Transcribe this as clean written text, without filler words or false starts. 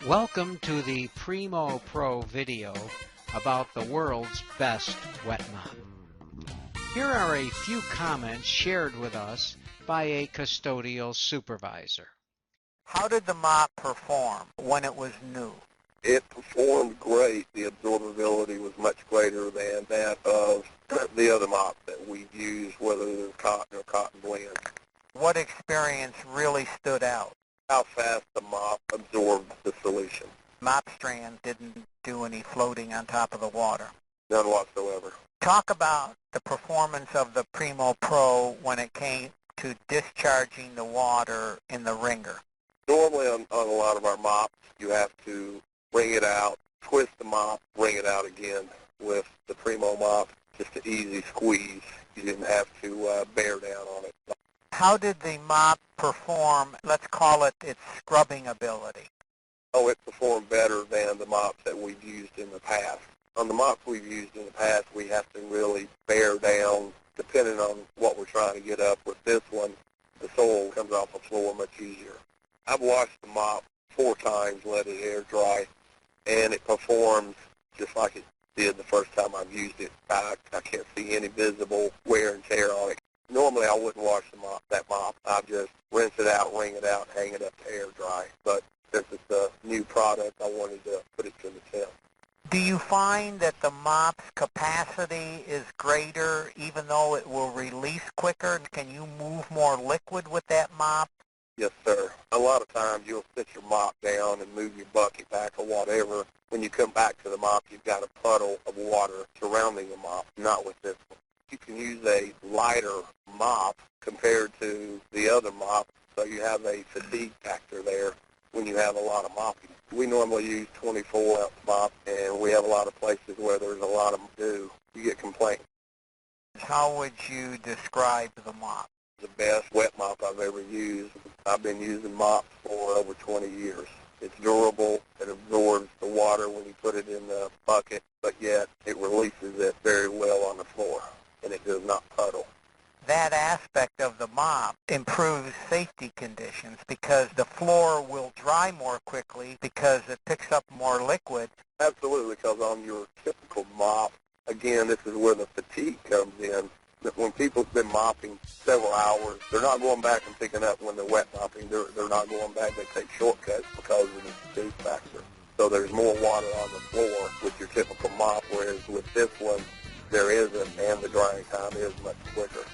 Welcome to the Primo Pro video about the world's best wet mop. Here are a few comments shared with us by a custodial supervisor. How did the mop perform when it was new? It performed great. The absorbability was much greater than that of the other mop that we've used, whether it was cotton or cotton blend. What experience really stood out? How fast the mop absorbed the solution. Mop strand didn't do any floating on top of the water. None whatsoever. Talk about the performance of the Primo Pro when it came to discharging the water in the wringer. Normally on a lot of our mops, you have to wring it out, twist the mop, wring it out again. With the Primo mop, just an easy squeeze. You didn't have to bear down on it. How did the mop perform, let's call it its scrubbing ability? Oh, it performed better than the mops that we've used in the past. On the mops we've used in the past, we have to really bear down, depending on what we're trying to get up. With this one, the soil comes off the floor much easier. I've washed the mop 4 times, let it air dry, and it performs just like it did the first time I've used it. I can't see any visible wear and tear on it. Normally I wouldn't wash that mop. I just rinse it out, wring it out, hang it up to air dry. But since it's a new product, I wanted to put it to the test. Do you find that the mop's capacity is greater even though it will release quicker? Can you move more liquid with that mop? Yes, sir. A lot of times you'll sit your mop down and move your bucket back or whatever. When you come back to the mop, you've got a puddle of water surrounding the mop, not with this one. You can use a lighter mop compared to the other mop, so you have a fatigue factor there when you have a lot of mopping. We normally use 24-ounce mop, and we have a lot of places where there's a lot of dew. You get complaints. How would you describe the mop? The best wet mop I've ever used. I've been using mops for over 20 years. It's durable. It absorbs the water when you put it in the bucket, but yet it releases it very well on the floor, and it does not puddle. That aspect of the mop improves safety conditions because the floor will dry more quickly because it picks up more liquid. Absolutely, because on your typical mop, again, this is where the fatigue comes in. When people's been mopping several hours, they're not going back and picking up when they're wet mopping. They're not going back. They take shortcuts because of the fatigue factor. So there's more water on the floor with your typical mop, whereas with this one, there isn't, and the drying time is much quicker.